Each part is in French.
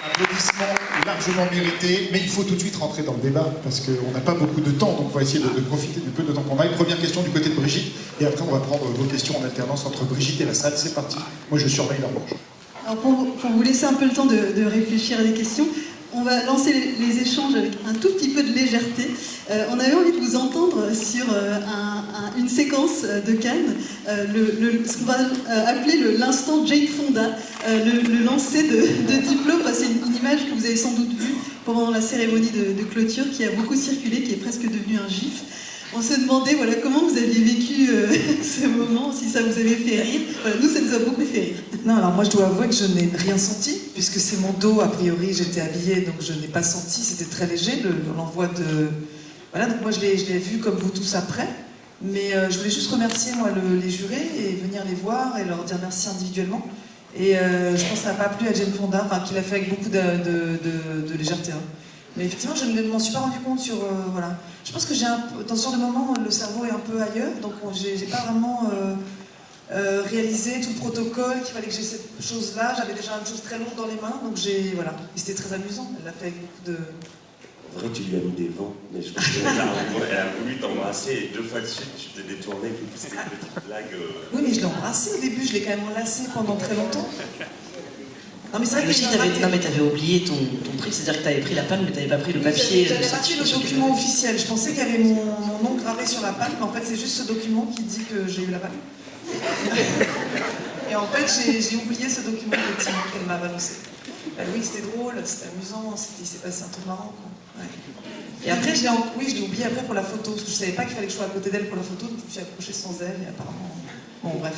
Applaudissements largement mérités, mais il faut tout de suite rentrer dans le débat, parce qu'on n'a pas beaucoup de temps, donc on va essayer de profiter du peu de temps qu'on a. Une première question du côté de Brigitte, et après on va prendre vos questions en alternance entre Brigitte et la salle. C'est parti. Moi je surveille leur manche. Alors pour vous laisser un peu le temps de réfléchir à des questions, on va lancer les échanges avec un tout petit peu de légèreté. On avait envie de vous entendre sur une séquence de Cannes, ce qu'on va appeler l'instant Jane Fonda, le lancer de diplôme. C'est une image que vous avez sans doute vue pendant la cérémonie de clôture, qui a beaucoup circulé, qui est presque devenue un gif. On se demandait comment vous aviez vécu ce moment, si ça vous avait fait rire. Voilà, nous, ça nous a beaucoup fait rire. Non, alors moi je dois avouer que je n'ai rien senti, puisque c'est mon dos, a priori j'étais habillée, donc je n'ai pas senti, c'était très léger, l'envoi de... Voilà, donc moi je l'ai vu comme vous tous après, mais je voulais juste remercier moi les jurés et venir les voir et leur dire merci individuellement. Et je pense que ça n'a pas plu à Jane Fonda, qu'il a fait avec beaucoup de légèreté. Hein. Mais effectivement, je ne m'en suis pas rendu compte sur... voilà. Je pense que dans ce genre de moment, le cerveau est un peu ailleurs, donc j'ai pas vraiment réalisé tout le protocole, qu'il fallait que j'ai cette chose-là. J'avais déjà une chose très lourde dans les mains, donc voilà. Et c'était très amusant, elle l'a fait avec beaucoup de... En vrai, tu lui as mis des vents, mais je pense qu'elle a voulu t'embrasser et 2 fois de suite, tu t'es détourné, puis c'était une petite blague. Oui, mais je l'ai embrassé au début, je l'ai quand même enlacé pendant très longtemps. Non, mais c'est vrai que non, mais t'avais oublié ton truc, c'est-à-dire que t'avais pris la palme, mais t'avais pas pris le papier. J'avais pas pris le document officiel. Je pensais qu'il y avait mon nom gravé sur la palme, mais en fait, c'est juste ce document qui dit que j'ai eu la palme. Et en fait, j'ai oublié ce document effectivement qu'elle m'a balancé. Oui, c'était drôle, c'était amusant, il s'est passé un truc marrant. Quoi. Ouais. Et après, je l'ai oublié après pour la photo, parce que je savais pas qu'il fallait que je sois à côté d'elle pour la photo, donc je me suis approchée sans elle, et apparemment... Bon, bref.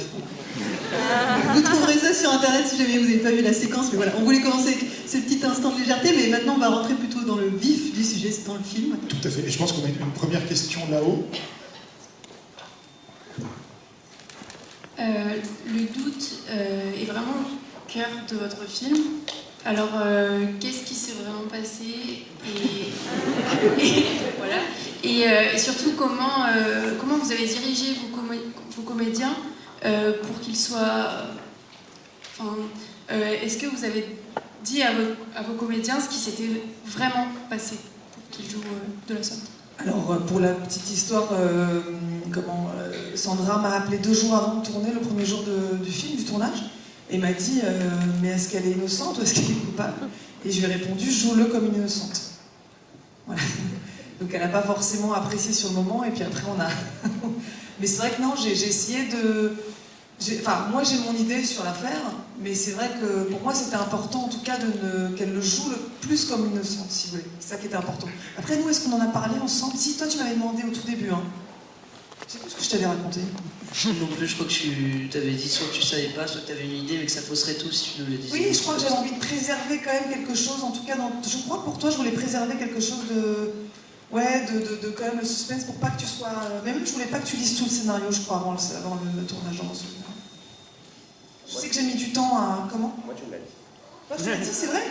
Vous trouverez ça sur Internet si jamais vous n'avez pas vu la séquence, mais voilà, on voulait commencer avec ce petit instant de légèreté, mais maintenant on va rentrer plutôt dans le vif du sujet, c'est dans le film. Tout à fait, et je pense qu'on a une première question là-haut. Le doute est vraiment au cœur de votre film. Alors, qu'est-ce qui s'est vraiment passé voilà. Et surtout, comment vous avez dirigé vos comédiens pour qu'ils soient... est-ce que vous avez dit à vos comédiens ce qui s'était vraiment passé pour qu'ils jouent de la sorte? Alors, pour la petite histoire, Sandra m'a appelé 2 jours avant de tourner, le premier jour du film, du tournage, et m'a dit mais est-ce qu'elle est innocente ou est-ce qu'elle est coupable? Et je lui ai répondu, joue-le comme une innocente. Voilà. Donc elle n'a pas forcément apprécié sur le moment, et puis après on a... Mais c'est vrai que non, j'ai essayé de... moi j'ai mon idée sur l'affaire, mais c'est vrai que pour moi c'était important en tout cas qu'elle le joue le plus comme innocente, si vous voulez. C'est ça qui était important. Après nous, est-ce qu'on en a parlé ensemble? Si, toi tu m'avais demandé au tout début, hein. Je sais plus ce que je t'avais raconté. Non plus, je crois que tu t'avais dit soit que tu savais pas, soit que tu avais une idée, mais que ça fausserait tout si tu nous le disais. Oui, je crois que j'avais envie de préserver quand même quelque chose, en tout cas, je crois que pour toi je voulais préserver quelque chose de... Ouais, de quand même le suspense pour pas que tu sois... Même je voulais pas que tu lises tout le scénario, je crois, avant le tournage dans mon souvenir. Je sais que j'ai mis du temps à... Comment? Moi, tu me l'as dit. Toi, tu l'as dit, c'est vrai.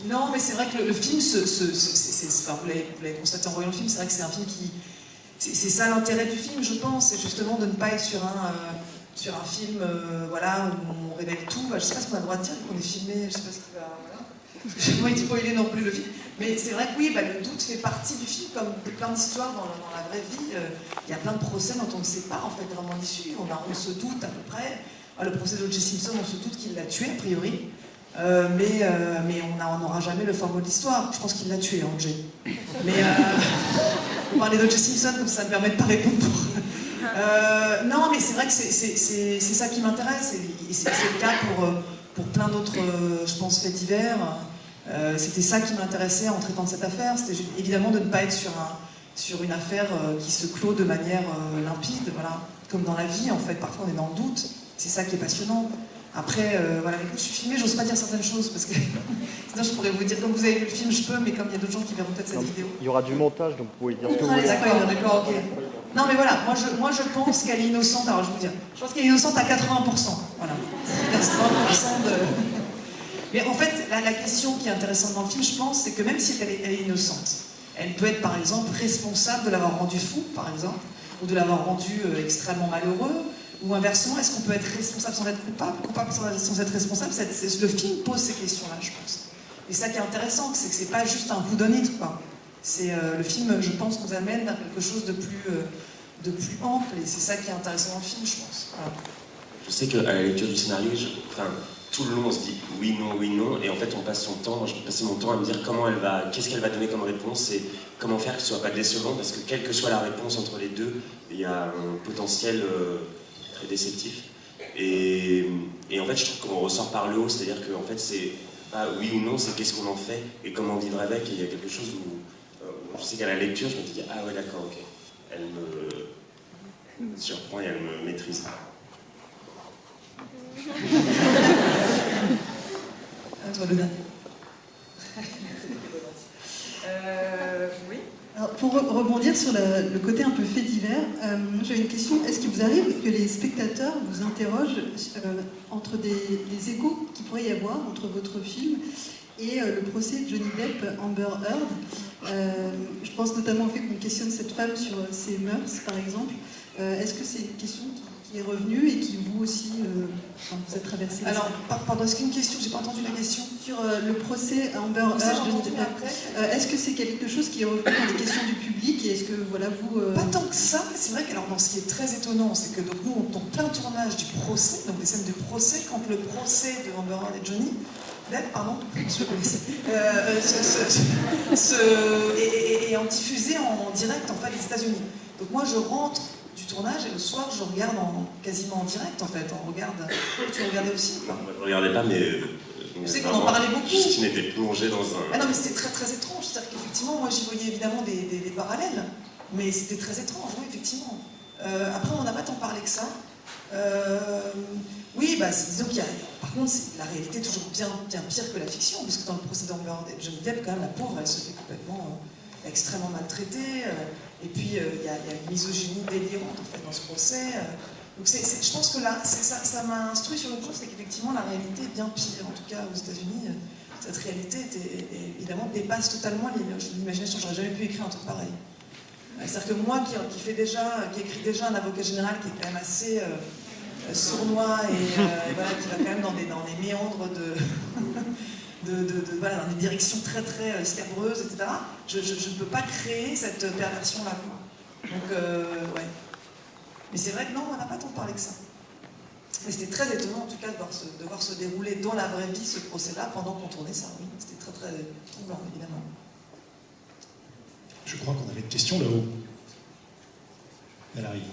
Non, mais c'est vrai que le film, vous l'avez constaté en voyant le film, c'est vrai que c'est un film qui... C'est ça l'intérêt du film, je pense, c'est justement de ne pas être sur un film voilà, où on révèle tout. Je sais pas ce qu'on a le droit de dire, qu'on est filmé, je sais pas ce qu'il va... Voilà. Je n'ai pas envie de spoiler non plus le film. Mais c'est vrai que oui, le doute fait partie du film, comme plein d'histoires dans la vraie vie. Il y a plein de procès dont on ne sait pas en fait vraiment l'issue. On se doute à peu près. Le procès d'O.J. Simpson, on se doute qu'il l'a tué, a priori. Mais on n'aura jamais le fin mot de l'histoire. Je pense qu'il l'a tué, O.J. Mais on parlait d'O.J. Simpson, comme ça me permet de pas répondre non, mais c'est vrai que c'est ça qui m'intéresse. Et c'est le cas pour plein d'autres, je pense, faits divers. C'était ça qui m'intéressait en traitant de cette affaire. C'était évidemment de ne pas être sur une affaire qui se clôt de manière limpide. Voilà. Comme dans la vie, en fait, parfois on est dans le doute. C'est ça qui est passionnant. Après, voilà, je suis filmée, j'ose pas dire certaines choses parce que sinon je pourrais vous dire, comme vous avez vu le film, je peux, mais comme il y a d'autres gens qui verront peut-être cette vidéo. Il y aura du montage, donc vous pouvez dire ce que vous voulez. D'accord, ok. Non, mais voilà, moi je pense qu'elle est innocente. Alors je vais vous dire, je pense qu'elle est innocente à 80%. Voilà. 80% de. Mais en fait, la question qui est intéressante dans le film, je pense, c'est que même si elle est innocente, elle peut être par exemple responsable de l'avoir rendu fou, par exemple, ou de l'avoir rendu extrêmement malheureux. Ou inversement, est-ce qu'on peut être responsable sans être coupable, coupable sans être responsable? Le film pose ces questions-là, je pense. Et ça qui est intéressant, c'est que c'est pas juste un coup d'un hit, quoi. Le film, je pense, nous amène vers quelque chose de plus ample, et c'est ça qui est intéressant dans le film, je pense. Voilà. Je sais qu'à la lecture du scénario, tout le long on se dit oui, non, et en fait on passe son temps, moi je passais mon temps à me dire qu'est-ce qu'elle va donner comme réponse et comment faire que ce soit pas décevant, parce que quelle que soit la réponse entre les deux, il y a un potentiel très déceptif. Et en fait je trouve qu'on ressort par le haut, c'est-à-dire que en fait c'est pas oui ou non, c'est qu'est-ce qu'on en fait et comment vivre avec, et il y a quelque chose où je sais qu'à la lecture je me dis ah ouais d'accord, ok, elle me surprend et elle me maîtrise. Toi, le dernier. Oui. Alors, pour rebondir sur le côté un peu fait divers, j'avais une question. Est-ce qu'il vous arrive que les spectateurs vous interrogent entre les échos qu'il pourrait y avoir entre votre film et le procès de Johnny Depp, Amber Heard? Je pense notamment au fait qu'on questionne cette femme sur ses mœurs, par exemple. Est-ce que c'est une question qui est revenue et qui vous aussi, vous êtes traversé? Alors, pardon, est-ce qu'une question? J'ai pas entendu la question. Sur le procès Amber Heard, J'ai entendu, mais après. est-ce que c'est quelque chose qui est revenu dans les questions du public et est-ce que voilà vous Pas tant que ça, mais c'est vrai que ce qui est très étonnant, c'est que donc, nous, on tombe plein tournage du procès, donc des scènes de procès, quand le procès de Amber Heard et Johnny Depp, pardon, est diffusé en direct en fait des États-Unis. Donc moi, je rentre du tournage et le soir, je regarde quasiment en direct en fait. On regarde. Tu regardais aussi? Non, je ne regardais pas, mais. Je sais qu'on en parlait beaucoup. Justine était plongée dans un. Ah non, mais c'était très très étrange. C'est-à-dire qu'effectivement, moi j'y voyais évidemment des parallèles, mais c'était très étrange, oui, effectivement. Après, on n'a pas tant parlé que ça. Oui, disons qu'il y a. Par contre, la réalité est toujours bien pire que la fiction, puisque dans le procès d'Amber et Johnny Depp, quand même, la pauvre, elle se fait complètement extrêmement maltraitée. Et puis, il y a une misogynie délirante en fait dans ce procès. Donc je pense que là, ça m'a instruit sur une chose, c'est qu'effectivement la réalité est bien pire. En tout cas, aux États-Unis, cette réalité évidemment dépasse totalement l'imagination. J'aurais jamais pu écrire un truc pareil. C'est-à-dire que moi, qui écrit déjà un avocat général qui est quand même assez sournois et voilà, qui va quand même dans des méandres voilà, dans des directions très très scabreuses, etc. Je ne peux pas créer cette perversion-là. Donc, ouais. Mais c'est vrai que non, on n'a pas tant parlé que ça. Mais c'était très étonnant, en tout cas, de voir se dérouler dans la vraie vie ce procès-là pendant qu'on tournait ça. Oui, c'était très très troublant, évidemment. Je crois qu'on avait une question là-haut. Elle arrive.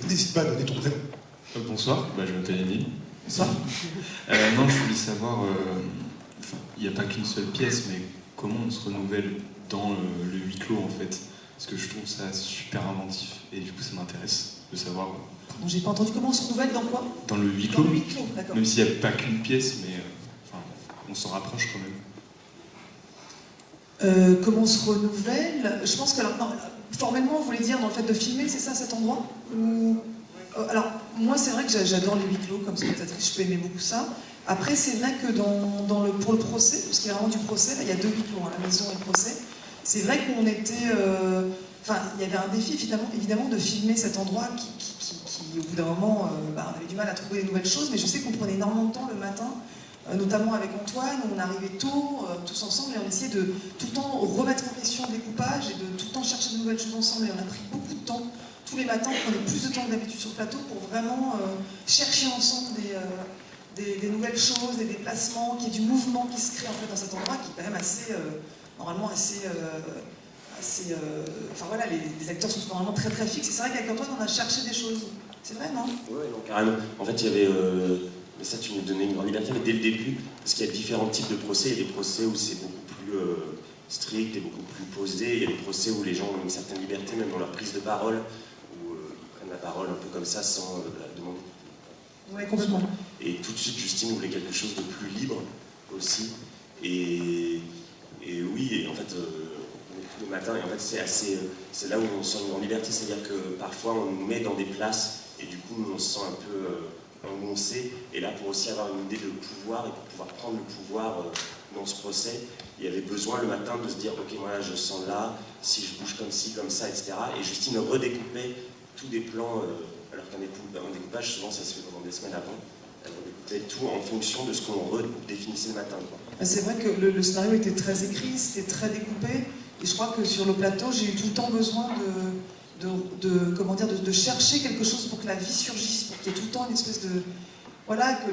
N'hésite pas à donner ton prénom. Bonsoir, je m'appelle Émile. Bonsoir. Non, je voulais savoir, il n'y a pas qu'une seule pièce, mais comment on se renouvelle dans le huis clos en fait? Parce que je trouve ça super inventif et du coup ça m'intéresse de savoir. Pardon, j'ai pas entendu comment on se renouvelle dans quoi? Dans le huis clos. Dans le huis clos, d'accord. Même s'il n'y a pas qu'une pièce, mais on s'en rapproche quand même. Comment on se renouvelle? Je pense que formellement, vous voulez dire dans le fait de filmer, c'est ça cet endroit? Alors, moi, c'est vrai que j'adore les huis clos comme spectatrice, je peux aimer beaucoup ça. Après, c'est vrai que pour le procès, parce qu'il y a vraiment du procès, là, il y a deux huis clos, la maison et le procès. C'est vrai qu'on était... il y avait un défi, évidemment, de filmer cet endroit qui au bout d'un moment, on avait du mal à trouver des nouvelles choses, mais je sais qu'on prenait énormément de temps le matin, notamment avec Antoine, on arrivait tôt, tous ensemble, et on essayait de tout le temps remettre en question le découpage et de tout le temps chercher de nouvelles choses ensemble, et on a pris beaucoup de temps. Tous les matins, on prenait plus de temps que d'habitude sur le plateau pour vraiment chercher ensemble des nouvelles choses, des déplacements, qu'il y ait du mouvement qui se crée en fait dans cet endroit qui est quand même assez, normalement assez... enfin voilà, les acteurs sont normalement très très fixes. Et c'est vrai qu'avec Antoine, on a cherché des choses. C'est vrai, non? Oui, carrément. En fait, il y avait... mais ça, tu nous donnais une grande liberté, mais dès le début, parce qu'il y a différents types de procès. Il y a des procès où c'est beaucoup plus strict et beaucoup plus posé. Il y a des procès où les gens ont une certaine liberté, même dans leur prise de parole, où ils prennent la parole un peu comme ça, sans la demander. Oui, complètement. Et tout de suite, Justine voulait quelque chose de plus libre aussi. Et oui, et en fait, on est tous les matins, et en fait, c'est là où on sent une grande liberté, c'est-à-dire que parfois, on nous met dans des places, et du coup, on se sent un peu engoncé. Et là, pour aussi avoir une idée de pouvoir, et pour pouvoir prendre le pouvoir dans ce procès, il y avait besoin le matin de se dire, ok, moi là, je sens là, si je bouge comme ci, comme ça, etc. Et Justine redécoupait tous des plans, alors un découpage, souvent ça se fait pendant des semaines avant. On écoutait tout en fonction de ce qu'on redéfinissait le matin. C'est vrai que le scénario était très écrit, c'était très découpé, et je crois que sur le plateau, j'ai eu tout le temps besoin de chercher quelque chose pour que la vie surgisse, pour qu'il y ait tout le temps une espèce de... Voilà, que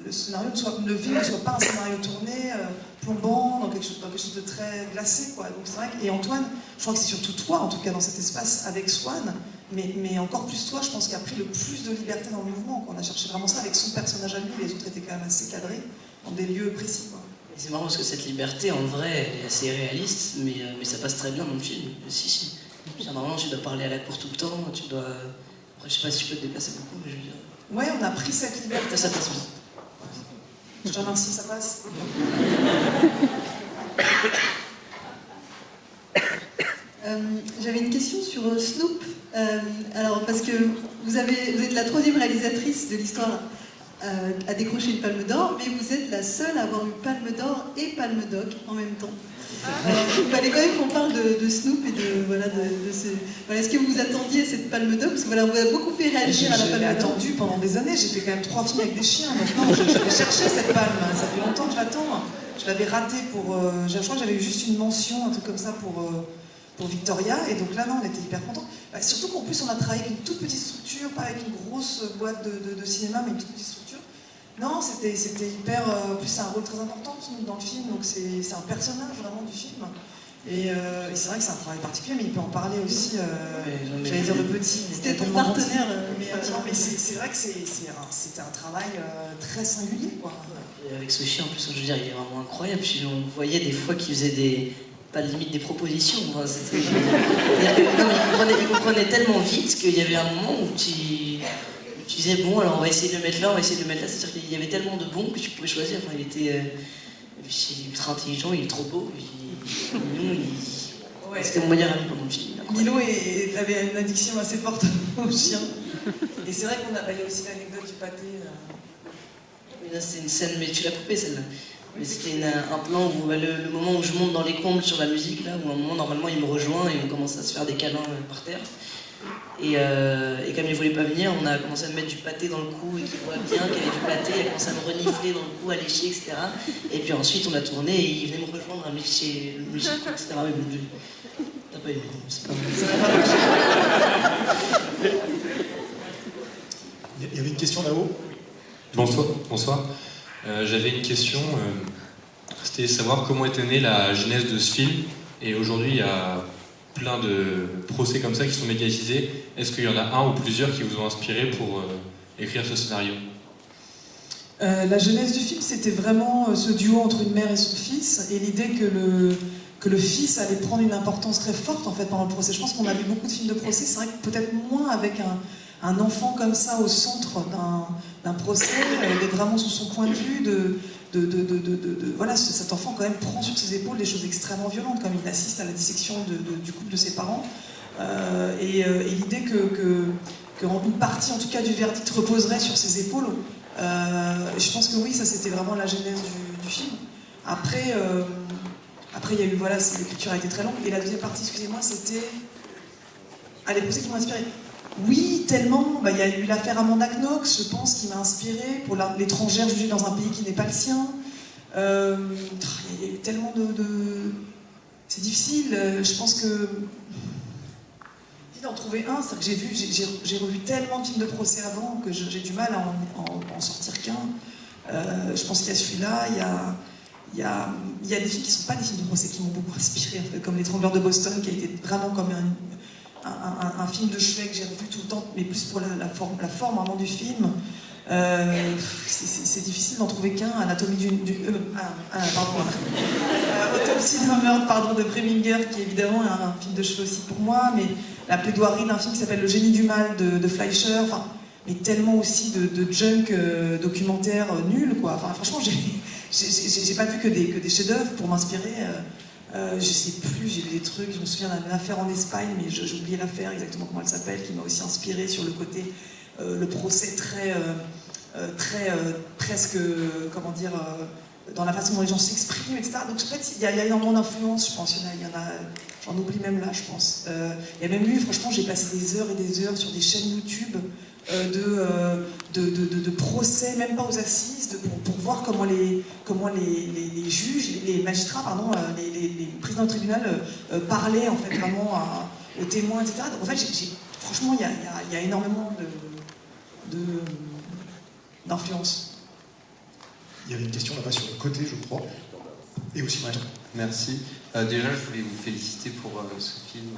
le scénario le film ne soit pas un scénario tourné, plombant, dans quelque chose de très glacé, quoi. Donc c'est vrai et Antoine, je crois que c'est surtout toi, en tout cas, dans cet espace, avec Swan, mais encore plus toi, je pense, qui a pris le plus de liberté dans le mouvement, qu'on a cherché vraiment ça avec son personnage à lui, les autres étaient quand même assez cadrés, dans des lieux précis, quoi. C'est marrant parce que cette liberté, en vrai, elle est assez réaliste, mais ça passe très bien dans le film. Si. Normalement, tu dois parler à la cour tout le temps, tu dois... Après, je sais pas si tu peux te déplacer beaucoup, mais je veux dire... Ouais, on a pris cette liberté. Ça passe bien. Je te remercie, ça passe. J'avais une question sur Snoop. Alors, parce que vous êtes la 3e réalisatrice de l'histoire à décrocher une Palme d'Or, mais vous êtes la seule à avoir eu Palme d'Or et Palme d'Oc en même temps. Il fallait quand même qu'on parle de Snoop et est-ce que vous vous attendiez à cette Palme d'Or? Parce que voilà, on vous a beaucoup fait réagir à la Palme d'Or. Je l'ai attendu pendant des années, j'ai fait quand même 3 films avec des chiens, donc non, je vais chercher cette palme, ça fait longtemps que je l'attends. Je l'avais raté pour... je crois que j'avais eu juste une mention, un truc comme ça pour Victoria, et donc là, non, on était hyper contents. Surtout qu'en plus, on a travaillé avec une toute petite structure, pas avec une grosse boîte de cinéma, mais une toute petite structure. Non, c'était hyper... En plus, c'est un rôle très important dans le film, donc c'est un personnage vraiment du film. Et c'est vrai que c'est un travail particulier, mais il peut en parler aussi, j'allais dire le petit. C'était ton partenaire. Mais c'est vrai que c'était un travail très singulier, quoi. Et avec ce chien, en plus, je veux dire, il est vraiment incroyable. Puis on voyait des fois qu'il faisait pas limite des propositions. Enfin, il comprenait tellement vite qu'il y avait un moment où tu disais, bon, alors on va essayer de le mettre là, on va essayer de le mettre là. C'est-à-dire qu'il y avait tellement de bons que tu pouvais choisir. Enfin, il était ultra intelligent, il est trop beau. C'était mon meilleur ami pendant le film. Milo avait une addiction assez forte aux chiens. Et c'est vrai qu'on a... Il y a aussi l'anecdote du pâté. Là, c'était une scène, mais tu l'as coupée celle-là. Mais c'était un plan où le moment où je monte dans les combles sur la musique, là, où à un moment, normalement, il me rejoint et on commence à se faire des câlins par terre. Et comme il voulait pas venir, on a commencé à me mettre du pâté dans le cou et qu'il voit bien qu'il y avait du pâté, il a commencé à me renifler dans le cou, à lécher, etc. Et puis ensuite, on a tourné et il venait me rejoindre à me lécher le cou, etc. Mais bon, t'as pas aimé, c'est pas vrai. Il y avait une question là-haut. Bonsoir. J'avais une question, c'était savoir comment était née la genèse de ce film. Et aujourd'hui, il y a plein de procès comme ça qui sont médiatisés. Est-ce qu'il y en a un ou plusieurs qui vous ont inspiré pour écrire ce scénario? La genèse du film, c'était vraiment ce duo entre une mère et son fils, et l'idée que le fils allait prendre une importance très forte en fait pendant le procès. Je pense qu'on a vu beaucoup de films de procès, c'est vrai que peut-être moins avec un enfant comme ça au centre d'un procès, d'être vraiment sous son point de vue, voilà, cet enfant quand même prend sur ses épaules des choses extrêmement violentes, comme il assiste à la dissection du couple de ses parents, et l'idée qu'une partie en tout cas du verdict reposerait sur ses épaules, je pense que oui, ça c'était vraiment la genèse du film. Après il y a eu, voilà, l'écriture a été très longue, et la deuxième partie, excusez-moi, c'était... les procès qui m'ont inspiré. Oui, tellement. Il y a eu l'affaire Amanda Knox, je pense, qui m'a inspirée pour l'étrangère jugée dans un pays qui n'est pas le sien. Il y a eu tellement de... C'est difficile. Je pense que... D'en trouver un, c'est que j'ai revu tellement de films de procès avant que j'ai du mal à en sortir qu'un. Je pense qu'il y a celui-là, il y a des films qui ne sont pas des films de procès qui m'ont beaucoup inspiré, en fait, comme L'étrangleur de Boston, qui a été vraiment comme un film de chevet que j'ai revu tout le temps, mais plus pour la forme vraiment du film. C'est difficile d'en trouver qu'un. Autopsie d'un meurtre, pardon, de Preminger, qui évidemment est un film de chevet aussi pour moi, mais la plaidoirie d'un film qui s'appelle Le génie du mal de Fleischer, mais tellement aussi de junk documentaire nul, quoi. Enfin, franchement, j'ai pas vu que des chefs-d'œuvre pour m'inspirer. Je sais plus, j'ai vu des trucs, je me souviens d'une affaire en Espagne, mais j'ai oublié l'affaire, exactement comment elle s'appelle, qui m'a aussi inspiré sur le côté, le procès très presque, comment dire, dans la façon dont les gens s'expriment, etc. Donc en fait, il y a énormément d'influence, je pense. Il y en a, j'en oublie même là, je pense. Il y a même eu, franchement, j'ai passé des heures et des heures sur des chaînes YouTube de procès, même pas aux assises, pour voir comment les juges, les magistrats, pardon, les présidents de tribunal parlaient en fait vraiment aux témoins, etc. Donc en fait, franchement, il y a énormément d'influence. Il y avait une question là-bas sur le côté, je crois. Et aussi, merci. Déjà, je voulais vous féliciter pour ce film,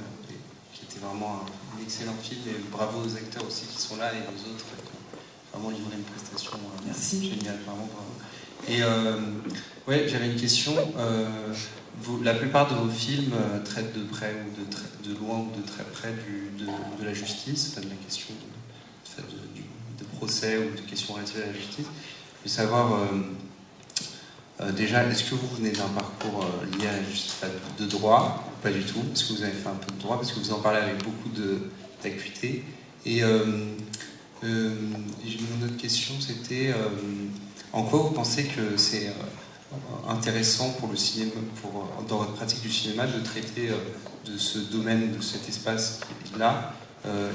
qui était vraiment un excellent film. Et bravo aux acteurs aussi qui sont là et aux autres qui ont vraiment livré une prestation géniale. Vraiment bravo. Et ouais, j'avais une question. La plupart de vos films traitent de près ou de loin ou de très près de la justice, de la question de procès ou de questions relatives à la justice. Je veux savoir, déjà, est-ce que vous venez d'un parcours lié à la justice de droit? Pas du tout. Est-ce que vous avez fait un peu de droit? Parce que vous en parlez avec beaucoup d'acuité. Et mon autre question, c'était en quoi vous pensez que c'est intéressant pour le cinéma, dans votre pratique du cinéma, de traiter de ce domaine, de cet espace-là?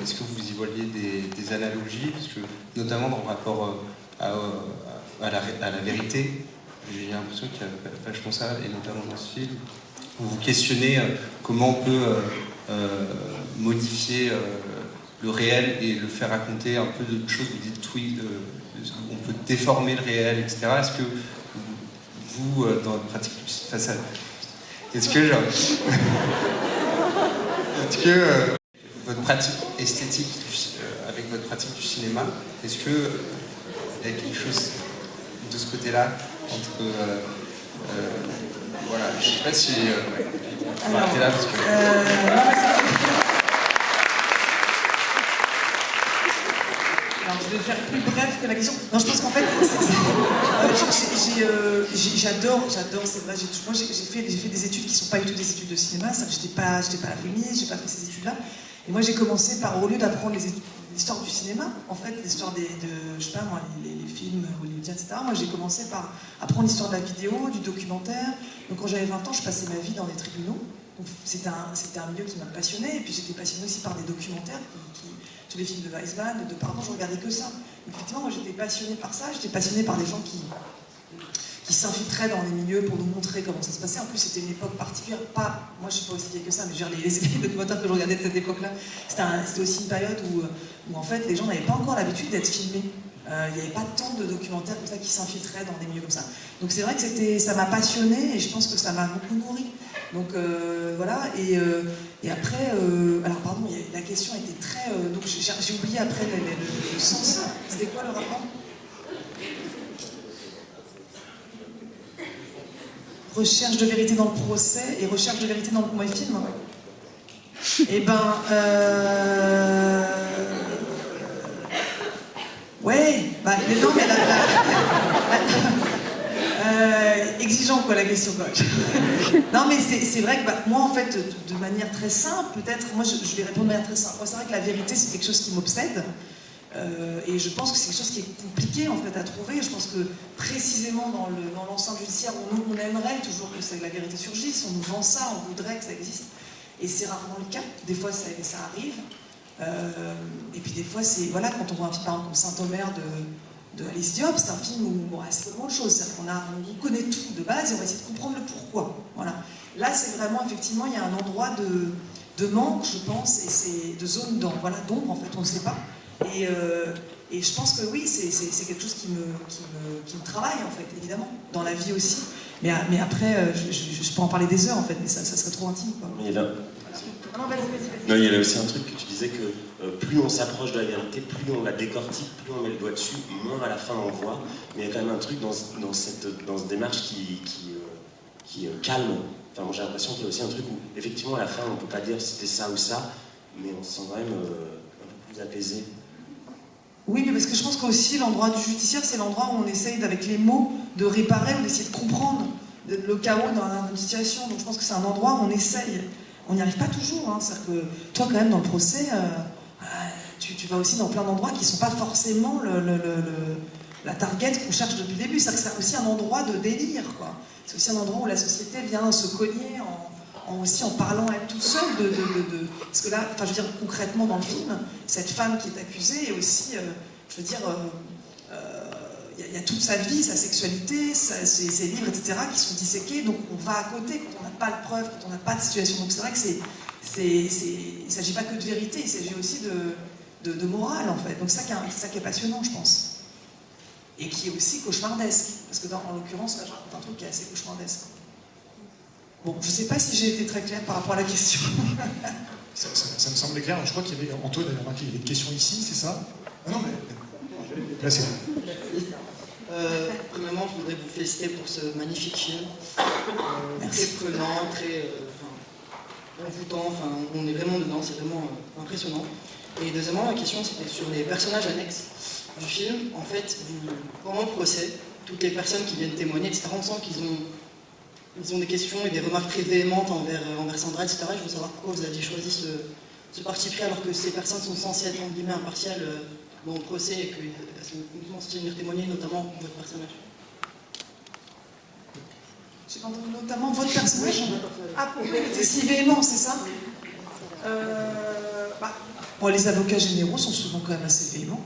Est-ce que vous y voyez des analogies? Parce que, notamment dans le rapport à la vérité, j'ai l'impression qu'il y a vachement ça, et notamment dans ce film, où vous questionnez comment on peut modifier le réel et le faire raconter un peu de choses, vous dites oui, on peut déformer le réel, etc. Est-ce que vous, dans votre pratique face à... Est-ce que votre pratique esthétique avec votre pratique du cinéma, est-ce que il y a quelque chose de ce côté-là entre voilà, je sais pas si on va arrêter là parce que alors, je vais faire plus bref que la question. Non, je pense qu'en fait, j'adore, c'est vrai. Moi, j'ai fait des études qui ne sont pas du tout des études de cinéma. Je n'étais pas à la FEMIS, j'ai pas fait ces études-là. Et moi, j'ai commencé par, au lieu d'apprendre l'histoire du cinéma, en fait, l'histoire je sais pas moi, les films hollywoodiens, etc. Moi, j'ai commencé par apprendre l'histoire de la vidéo, du documentaire. Donc, quand j'avais 20 ans, je passais ma vie dans les tribunaux. Donc, c'était un milieu qui m'a passionnée. Et puis, j'étais passionnée aussi par des documentaires tous les films de Weisman, de Pardon, je regardais que ça. Donc, effectivement, moi j'étais passionnée par ça, j'étais passionnée par des gens qui s'infiltraient dans les milieux pour nous montrer comment ça se passait. En plus, c'était une époque particulière, moi je suis pas aussi vieille que ça, mais je veux dire, les documentaires que je regardais de cette époque-là, c'était aussi une période où en fait les gens n'avaient pas encore l'habitude d'être filmés. Il n'y avait pas tant de documentaires comme ça qui s'infiltraient dans des milieux comme ça. Donc c'est vrai que ça m'a passionnée et je pense que ça m'a beaucoup nourrie. Donc voilà, et après, alors pardon, la question était très... donc j'ai oublié après le sens. C'était quoi le rapport? Recherche de vérité dans le procès et recherche de vérité dans le film. Eh ben... ouais, bah non mais exigeant quoi la question quoi. Non mais c'est vrai que moi en fait de manière très simple peut-être, moi je vais répondre de manière très simple. Moi c'est vrai que la vérité c'est quelque chose qui m'obsède et je pense que c'est quelque chose qui est compliqué en fait à trouver. Je pense que précisément dans l'enceinte judiciaire on aimerait toujours que la vérité surgisse, on nous vend ça, on voudrait que ça existe et c'est rarement le cas. Des fois ça arrive et puis des fois c'est voilà quand on voit un film par exemple comme Saint-Omer de Alice Diop, c'est un film où il reste vraiment de choses, c'est-à-dire on connaît tout de base et on va essayer de comprendre le pourquoi. Voilà. Là, c'est vraiment, effectivement, il y a un endroit de manque, je pense, et c'est de zone d'ombre, en fait, on ne sait pas. Et je pense que oui, c'est quelque chose qui me travaille, en fait, évidemment, dans la vie aussi. Mais après, je peux en parler des heures, en fait, mais ça serait trop intime, quoi. Mais là... Non, il y avait aussi un truc que tu disais que plus on s'approche de la vérité, plus on la décortique, plus on met le doigt dessus, moins à la fin on voit. Mais il y a quand même un truc dans cette démarche qui calme. Enfin, moi j'ai l'impression qu'il y a aussi un truc où, effectivement, à la fin on ne peut pas dire c'était ça ou ça, mais on se sent quand même un peu plus apaisé. Oui, mais parce que je pense qu'aussi l'endroit du judiciaire, c'est l'endroit où on essaye, avec les mots, de réparer ou d'essayer de comprendre le chaos dans une situation. Donc je pense que c'est un endroit où on essaye. On n'y arrive pas toujours, hein. C'est-à-dire que toi, quand même, dans le procès, tu vas aussi dans plein d'endroits qui ne sont pas forcément la target qu'on cherche depuis le début. C'est aussi un endroit de délire, quoi. C'est aussi un endroit où la société vient se cogner aussi en parlant à elle toute seule Parce que là, enfin, je veux dire, concrètement dans le film, cette femme qui est accusée est aussi, je veux dire, il y a toute sa vie, sa sexualité, ses livres, etc., qui sont disséqués, donc on va à côté quand on n'a pas de preuves, quand on n'a pas de situation. Donc c'est vrai que il ne s'agit pas que de vérité, il s'agit aussi de morale, en fait. Donc c'est ça qui est passionnant, je pense. Et qui est aussi cauchemardesque, parce que en l'occurrence, là, je raconte un truc qui est assez cauchemardesque. Bon, je ne sais pas si j'ai été très claire par rapport à la question. Ça me semblait clair. Je crois qu'il y avait, Antoine avait remarqué, il y avait une question ici, c'est ça? Ah non, mais là c'est bon. Premièrement, je voudrais vous féliciter pour ce magnifique film. Très prenant, très envoûtant, enfin, on est vraiment dedans, c'est vraiment impressionnant. Et deuxièmement, ma question c'était sur les personnages annexes du film. En fait, pendant le procès, toutes les personnes qui viennent témoigner, etc., on sent qu'ils ont des questions et des remarques très véhémentes envers Sandra, etc. Je veux savoir pourquoi vous aviez choisi ce parti pris alors que ces personnes sont censées être entre guillemets impartiales dans le procès et qu'elles sont uniquement censées venir témoigner, notamment votre personnage. J'ai entendu notamment votre personnage. Ah, oui, c'est si véhément, c'est ça bon, les avocats généraux sont souvent quand même assez véhéments.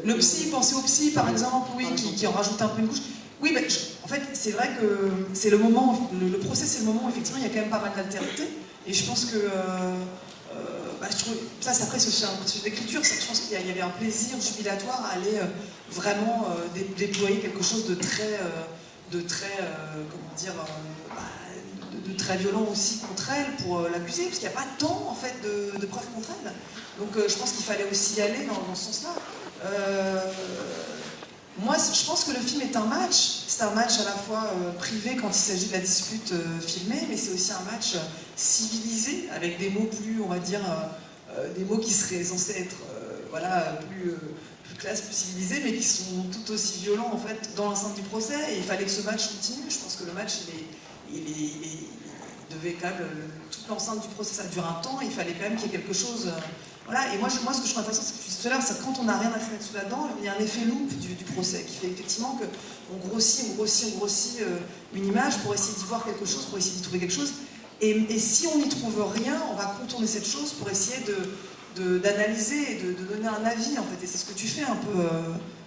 Le psy, pensez au psy par exemple, oui, qui en rajoute un peu une couche. Oui, mais en fait, c'est vrai que c'est le moment, le procès, c'est le moment où effectivement il y a quand même pas mal d'altérité. Et je pense que, je trouve, ça après c'est un processus d'écriture, je pense qu'il y avait un plaisir jubilatoire à aller vraiment déployer quelque chose de très violent aussi contre elle pour l'accuser, parce qu'il n'y a pas tant en fait de preuves contre elle. Donc je pense qu'il fallait aussi y aller dans ce sens-là. Moi, je pense que le film est un match. C'est un match à la fois privé quand il s'agit de la dispute filmée, mais c'est aussi un match civilisé, avec des mots plus, on va dire, des mots qui seraient censés être plus classe, plus civilisés, mais qui sont tout aussi violents en fait dans l'enceinte du procès. Et il fallait que ce match continue. Je pense que le match, il devait quand même, toute l'enceinte du procès, ça dure un temps. Il fallait quand même qu'il y ait quelque chose. Voilà, et moi, ce que je trouve intéressant, c'est que tout à l'heure, c'est que quand on n'a rien à faire là-dedans, il y a un effet loupe du procès qui fait effectivement qu'on grossit une image pour essayer d'y voir quelque chose, pour essayer d'y trouver quelque chose. Et si on n'y trouve rien, on va contourner cette chose pour essayer d'analyser et de donner un avis, en fait. Et c'est ce que tu fais un peu,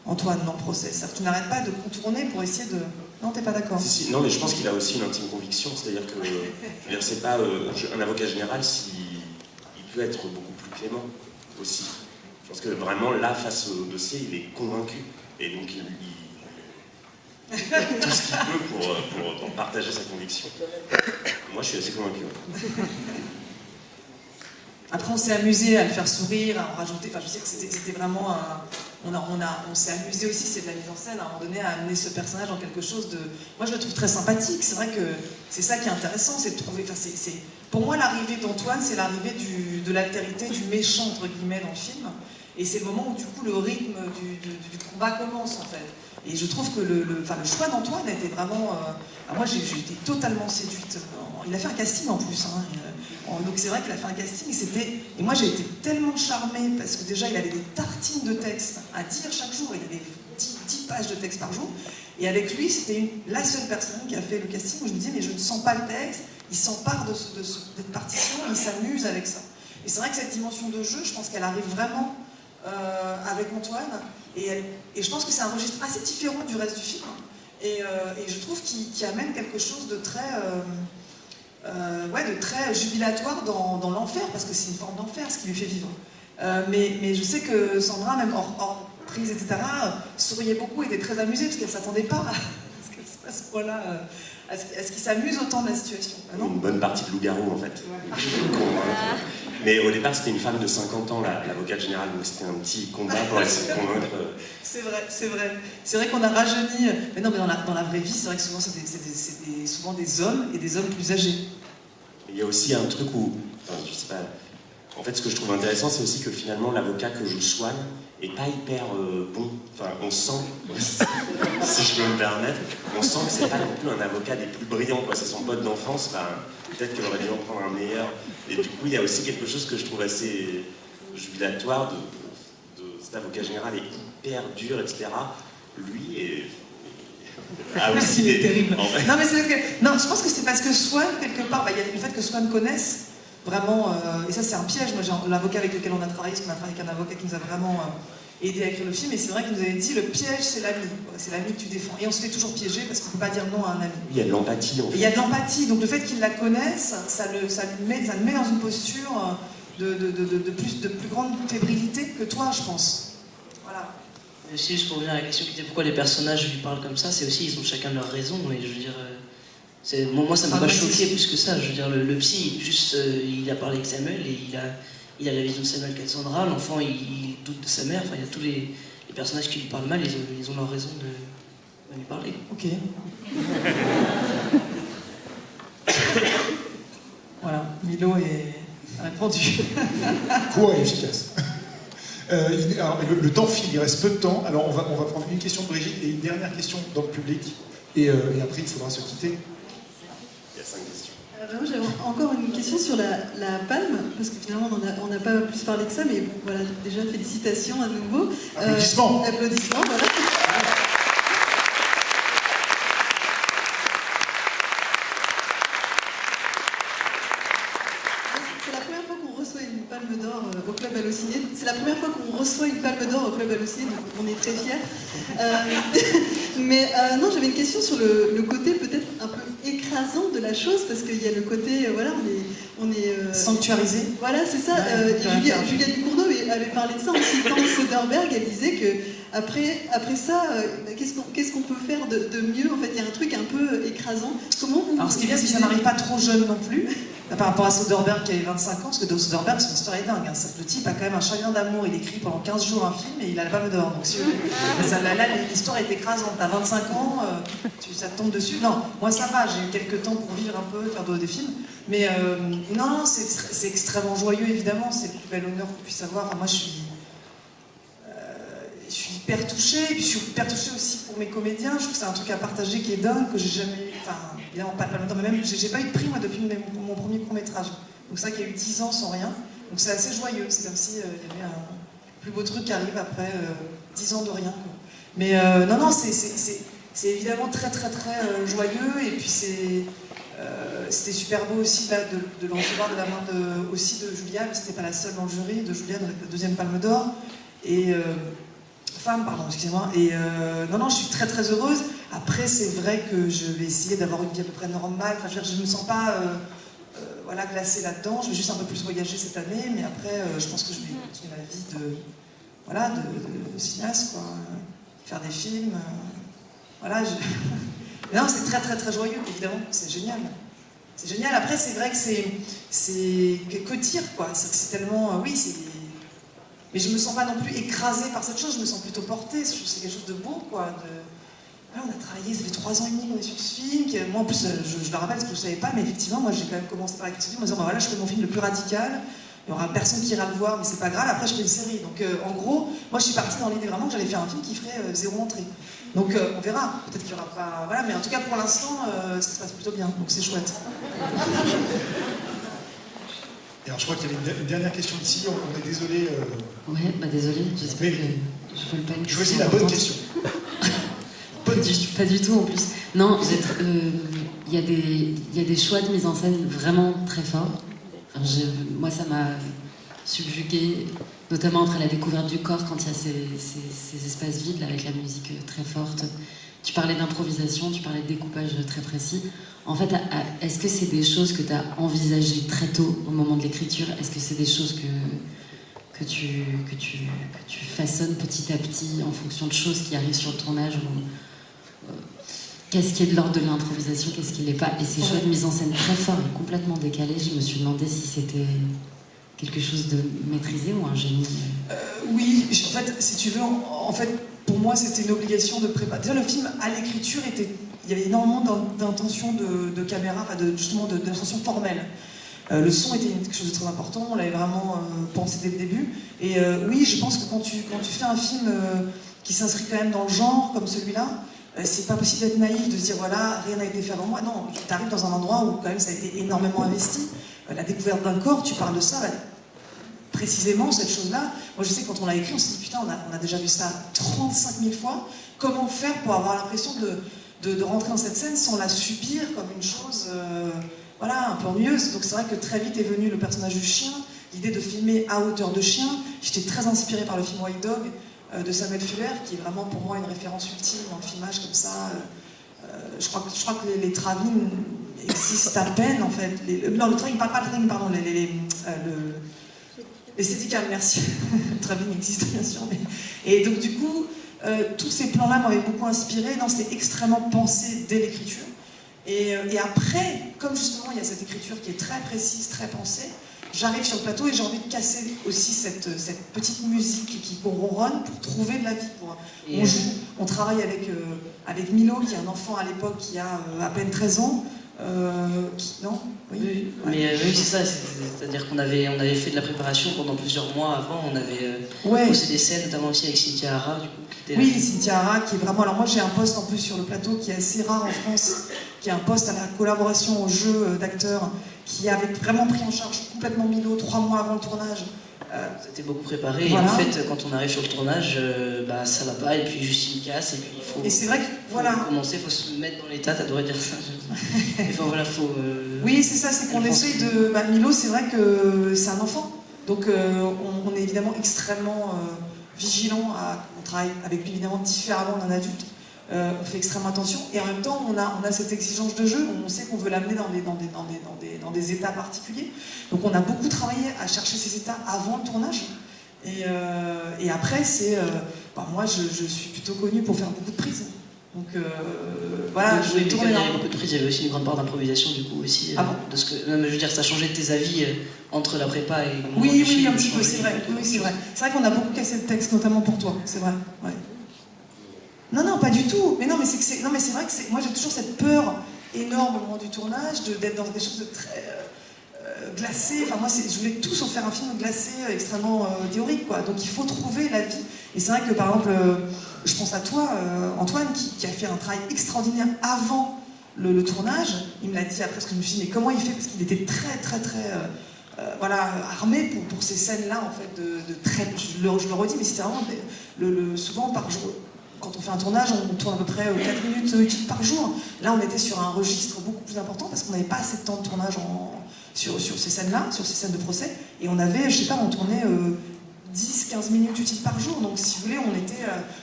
Antoine, dans le procès. C'est-à-dire que tu n'arrêtes pas de contourner pour essayer de... Non, t'es pas d'accord? Si, non, mais je pense qu'il a aussi une intime conviction. C'est-à-dire que, je veux dire, c'est pas un avocat général il peut être beaucoup plus clément aussi. Je pense que vraiment, là, face au dossier, il est convaincu. Et donc, il fait tout ce qu'il peut pour partager sa conviction. Moi, je suis assez convaincu. Après, on s'est amusé à le faire sourire, à en rajouter. Enfin, je sais que c'était vraiment on s'est amusé aussi, c'est de la mise en scène, à un moment donné, à amener ce personnage en quelque chose de... Moi, je le trouve très sympathique. C'est vrai que c'est ça qui est intéressant, c'est de trouver... Enfin, pour moi, l'arrivée d'Antoine, c'est l'arrivée de l'altérité, du méchant, entre guillemets, dans le film. Et c'est le moment où, du coup, le rythme du combat commence, en fait. Et je trouve que le choix d'Antoine a été vraiment... moi, j'ai été totalement séduite. Il a fait un casting, en plus. Donc c'est vrai qu'il a fait un casting, et moi j'ai été tellement charmée, parce que déjà il avait des tartines de texte à dire chaque jour, il avait 10 pages de texte par jour, et avec lui c'était la seule personne qui a fait le casting où je me disais mais je ne sens pas le texte, il s'empare de cette partition, il s'amuse avec ça. Et c'est vrai que cette dimension de jeu, je pense qu'elle arrive vraiment avec Antoine, et je pense que c'est un registre assez différent du reste du film, et je trouve qu'il amène quelque chose de très... de très jubilatoire dans l'enfer, parce que c'est une forme d'enfer ce qui lui fait vivre. Mais je sais que Sandra, même hors prise, etc., souriait beaucoup, était très amusée, parce qu'elle ne s'attendait pas à ce qu'elle se passe voilà, à ce qu'il s'amuse autant de la situation. Une bonne partie de loup-garou, en fait. Mais au départ, c'était une femme de 50 ans, l'avocate générale, donc c'était un petit combat pour essayer de convaincre... C'est vrai, c'est vrai. C'est vrai qu'on a rajeuni... Mais non, mais dans la vraie vie, c'est vrai que souvent, c'est souvent des hommes, et des hommes plus âgés. Il y a aussi un truc où... Enfin, je sais pas... En fait, ce que je trouve intéressant, c'est aussi que finalement, l'avocat que joue Swan est pas hyper bon. Enfin, on sent, si je peux me permettre, on sent que c'est pas non plus un avocat des plus brillants, quoi. C'est son pote d'enfance, enfin, peut-être qu'il aurait dû en prendre un meilleur. Et du coup, il y a aussi quelque chose que je trouve assez jubilatoire de cet avocat général. Et hyper dur, etc. Lui est... Ah aussi, il est terrible. En fait. Non, mais c'est parce que, non, je pense que c'est parce que Swan, quelque part, il y a le fait que Swan connaisse vraiment, et ça c'est un piège. Moi, l'avocat avec lequel on a travaillé, parce qu'on a travaillé avec un avocat qui nous a vraiment aidé à écrire le film, et c'est vrai qu'il nous avait dit le piège, c'est l'ami. C'est l'ami que tu défends. Et on se fait toujours piéger parce qu'on ne peut pas dire non à un ami. Il y a de l'empathie en fait. Il y a de l'empathie, donc le fait qu'il la connaisse, ça le met dans une posture de plus grande fébrilité que toi, je pense. Voilà. Mais aussi, juste pour revenir à la question qui était pourquoi les personnages lui parlent comme ça, c'est aussi, ils ont chacun leur raison, et je veux dire... moi, ça m'a pas choqué plus que ça. Je veux dire, le psy, juste, il a parlé avec Samuel et il a la vision de Samuel Cassandra. L'enfant, il doute de sa mère. Enfin, il y a tous les personnages qui lui parlent mal, ils ont leur raison de lui parler. Ok. Voilà, Milo a répondu. Court et efficace. Alors, le temps file, il reste peu de temps. Alors, on va prendre une question de Brigitte et une dernière question dans le public. Et après, il faudra se quitter. Il y a 5 questions. Moi, j'avais encore une question sur la palme, parce que finalement, on n'a pas plus parlé que ça, mais bon, voilà, déjà, félicitations à nouveau. Applaudissements. Applaudissements, voilà. C'est la première fois qu'on reçoit une palme d'or au Club Allociné. C'est la première fois qu'on reçoit une palme d'or au Club Allociné, donc on est très fiers. Mais non, j'avais une question sur le côté peut-être un peu écrasant de la chose, parce qu'il y a le côté, voilà, on est sanctuarisé. Voilà, c'est ça. Julia Ducournau avait parlé de ça en citant Soderbergh. Elle disait que après ça, qu'est-ce qu'on peut faire de mieux? En fait, il y a un truc un peu écrasant. Comment vous... Alors, ce qui est bien, c'est que ça n'arrive pas trop jeune non plus, par rapport à Soderbergh qui avait 25 ans, parce que Soderbergh, son histoire est dingue. Hein. Le type a quand même un chagrin d'amour. Il écrit pendant 15 jours un film et il a la palme d'or. Donc, là, l'histoire est écrasante. T'as 25 ans, ça te tombe dessus. Non, moi ça va, j'ai eu quelques temps pour vivre un peu, faire des films. Mais non, c'est extrêmement joyeux, évidemment. C'est le plus bel honneur qu'on puisse avoir. Enfin, moi, je suis hyper touchée. Et puis, je suis hyper touchée aussi pour mes comédiens. Je trouve que c'est un truc à partager qui est dingue, que j'ai jamais eu. Enfin, évidemment, pas le temps, mais même, j'ai pas eu de prix, moi, depuis mon premier court-métrage. Donc, ça qui a eu 10 ans sans rien. Donc, c'est assez joyeux. C'est comme si il y avait un plus beau truc qui arrive après 10 ans de rien, quoi. Mais non, c'est évidemment très très très joyeux, et puis c'était super beau aussi là, de le recevoir de la main aussi de Julia, mais c'était pas la seule dans le jury, de Julia, avec la deuxième palme d'or, et femme, pardon, excusez-moi, et non, je suis très très heureuse. Après, c'est vrai que je vais essayer d'avoir une vie à peu près normale, enfin, je ne me sens pas voilà, glacée là-dedans, je vais juste un peu plus voyager cette année, mais après, je pense que je vais continuer ma vie de cinéaste, quoi. Faire des films, voilà. Non, c'est très très très joyeux, évidemment, c'est génial. C'est génial. Après, c'est vrai que c'est que tire, quoi. C'est tellement, oui, c'est. Mais je me sens pas non plus écrasée par cette chose. Je me sens plutôt portée. Je trouve que c'est quelque chose de beau, quoi. Voilà, on a travaillé, ça fait 3 ans et demi qu'on est sur ce film. Moi, en plus, je le rappelle parce que je savais pas, mais effectivement, moi, j'ai quand même commencé par écrire ce film en disant, bah, voilà, je fais mon film le plus radical. Il n'y aura personne qui ira le voir, mais c'est pas grave. Après, je fais une série. Donc, en gros, moi, je suis partie dans l'idée vraiment que j'allais faire un film qui ferait 0 entrée. Donc, on verra. Peut-être qu'il n'y aura pas. Voilà, mais en tout cas, pour l'instant, ça se passe plutôt bien. Donc, c'est chouette. Et alors, je crois qu'il y avait une dernière question ici. On est désolé. Ouais, bah désolé. J'espère que je vole pas une question. Choisis la bonne question. Pas du tout en plus. Non, il y a des choix de mise en scène vraiment très forts. Enfin, moi, ça m'a subjuguée, notamment entre la découverte du corps quand il y a ces espaces vides là, avec la musique très forte. Tu parlais d'improvisation, tu parlais de découpage très précis. En fait, est-ce que c'est des choses que tu as envisagées très tôt au moment de l'écriture? Est-ce que c'est des choses que tu façonnes petit à petit en fonction de choses qui arrivent sur le tournage qu'est-ce qui est de l'ordre de l'improvisation, qu'est-ce qui l'est pas? Et ces choix de mise en scène très forts et complètement décalés, je me suis demandé si c'était quelque chose de maîtrisé ou un génie. Oui, en fait, si tu veux, en fait, pour moi, c'était une obligation de préparer. Déjà, le film, à l'écriture, il y avait énormément d'intentions de caméra, enfin, justement, d'intentions formelles. Le son était quelque chose de très important, on l'avait vraiment pensé dès le début. Et oui, je pense que quand tu fais un film qui s'inscrit quand même dans le genre, comme celui-là, c'est pas possible d'être naïf, de se dire voilà, rien n'a été fait avant moi. Non, tu arrives dans un endroit où quand même ça a été énormément investi. La découverte d'un corps, tu parles de ça, précisément cette chose-là. Moi, je sais que quand on l'a écrit, on s'est dit putain, on a déjà vu ça 35 000 fois. Comment faire pour avoir l'impression de rentrer dans cette scène sans la subir comme une chose, voilà, un peu ennuyeuse. Donc c'est vrai que très vite est venu le personnage du chien, l'idée de filmer à hauteur de chien. J'étais très inspirée par le film White Dog de Samuel Fuller, qui est vraiment pour moi une référence ultime dans le filmage comme ça. Je crois que les Travin existent à peine en fait. Non, le Travin, pas le Travin, pardon, les Steadicam, merci. Le Travin existe bien sûr. Et donc du coup, tous ces plans-là m'avaient beaucoup inspiré. Non, c'était extrêmement pensé dès l'écriture. Et après, comme justement il y a cette écriture qui est très précise, très pensée, j'arrive sur le plateau et j'ai envie de casser aussi cette petite musique qu'on ronronne pour trouver de la vie. On joue, on travaille avec Milo, qui est un enfant à l'époque qui a à peine 13 ans. Non oui. Mais oui, c'est ça, c'est-à-dire qu'on avait fait de la préparation pendant plusieurs mois avant, on avait posé des scènes, notamment aussi avec Cynthia Hara, du coup. Oui, Cynthia Hara, qui est vraiment... Alors moi j'ai un poste en plus sur le plateau qui est assez rare en France, qui est un poste à la collaboration au jeu d'acteurs, qui avait vraiment pris en charge complètement Milo 3 mois avant le tournage. C'était beaucoup préparé, voilà. Et en fait, quand on arrive sur le tournage, ça va pas, et puis Justine casse, et puis il faut... Et c'est vrai que, voilà... commencer, il faut se mettre dans l'état, t'adorais dire ça. Enfin voilà, faut... Oui, c'est ça, c'est qu'on essaye de... Milo, c'est vrai que c'est un enfant, donc on est évidemment extrêmement vigilant, on travaille avec lui évidemment différemment d'un adulte. On fait extrêmement attention et en même temps on a cette exigence de jeu, on sait qu'on veut l'amener dans des états particuliers. Donc on a beaucoup travaillé à chercher ces états avant le tournage et après c'est... moi je suis plutôt connue pour faire beaucoup de prises. Donc voilà, je vais tourner. Il y avait beaucoup de prises, il y avait aussi une grande part d'improvisation du coup aussi. Ah bon de ce que, non, mais je veux dire, ça a changé tes avis entre la prépa et... Oui, un petit peu, c'est vrai. Oui, c'est vrai. C'est vrai qu'on a beaucoup cassé le texte, notamment pour toi, c'est vrai. Ouais. Non, pas du tout. Mais non, mais c'est vrai que moi j'ai toujours cette peur énorme au moment du tournage d'être dans des choses de très glacées. Enfin moi, je voulais tout sauf faire un film glacé, extrêmement théorique, quoi. Donc il faut trouver la vie. Et c'est vrai que par exemple, je pense à toi, Antoine, qui a fait un travail extraordinaire avant le tournage. Il me l'a dit après, parce que je me suis dit mais comment il fait, parce qu'il était très armé pour ces scènes-là en fait je le redis, mais c'était vraiment souvent par jour. Quand on fait un tournage, on tourne à peu près 4 minutes utiles par jour. Là, on était sur un registre beaucoup plus important parce qu'on n'avait pas assez de temps de tournage sur ces scènes-là, sur ces scènes de procès. Et on avait, on tournait 10-15 minutes utiles par jour. Donc, si vous voulez,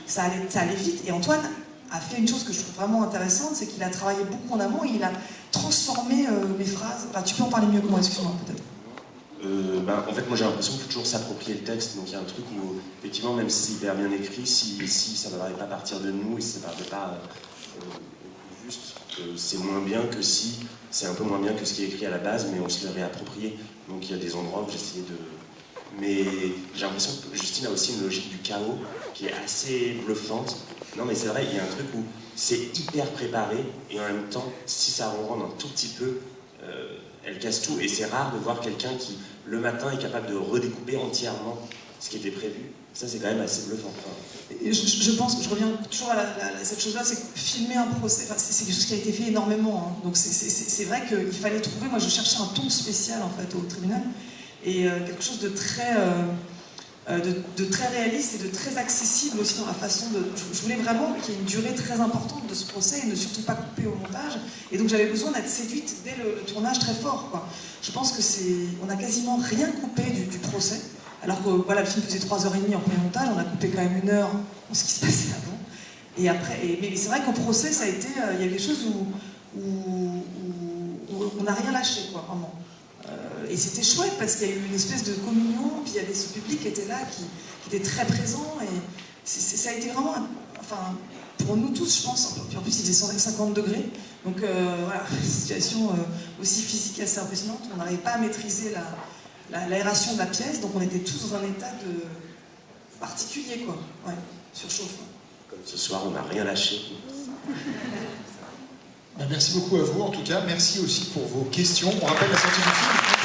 ça allait vite. Et Antoine a fait une chose que je trouve vraiment intéressante, c'est qu'il a travaillé beaucoup en amont et il a transformé mes phrases. Enfin, tu peux en parler mieux que moi, excuse-moi, peut-être. En fait, moi j'ai l'impression qu'il faut toujours s'approprier le texte. Donc il y a un truc où, effectivement, même si c'est hyper bien écrit, si ça ne va pas partir de nous et si ça ne part pas juste, c'est moins bien que si c'est un peu moins bien que ce qui est écrit à la base, mais on se l'est réapproprié. Donc il y a des endroits où j'essayais de. Mais j'ai l'impression que Justine a aussi une logique du chaos qui est assez bluffante. Non, mais c'est vrai, il y a un truc où c'est hyper préparé et en même temps, si ça rentre un tout petit peu. Elle casse tout, et c'est rare de voir quelqu'un qui, le matin, est capable de redécouper entièrement ce qui était prévu. Ça, c'est quand même assez bluffant. Et je pense que je reviens toujours à cette chose-là, c'est que filmer un procès, c'est quelque chose qui a été fait énormément. Hein. Donc c'est vrai qu'il fallait trouver, moi je cherchais un ton spécial en fait au tribunal, et quelque chose de très réaliste et de très accessible aussi dans la façon de... Je voulais vraiment qu'il y ait une durée très importante de ce procès et ne surtout pas couper au montage. Et donc j'avais besoin d'être séduite dès le tournage très fort, quoi. Je pense que on a quasiment rien coupé du procès. Alors que voilà, le film faisait 3h30 en plein montage, on a coupé quand même 1 heure en ce qui se passait avant. Et après, mais c'est vrai qu'au procès, ça a été... il y a des choses où on n'a rien lâché, quoi, vraiment. Et c'était chouette parce qu'il y a eu une espèce de communion, puis il y avait ce public qui était là, qui était très présent, et ça a été vraiment, enfin, pour nous tous, je pense, puis en plus il faisait 150 degrés, donc voilà, une situation aussi physique assez impressionnante, on n'arrivait pas à maîtriser l'aération de la pièce, donc on était tous dans un état particulier, quoi, ouais, surchauffant. Comme ce soir, on n'a rien lâché. Merci beaucoup à vous, en tout cas. Merci aussi pour vos questions. On rappelle la sortie du film.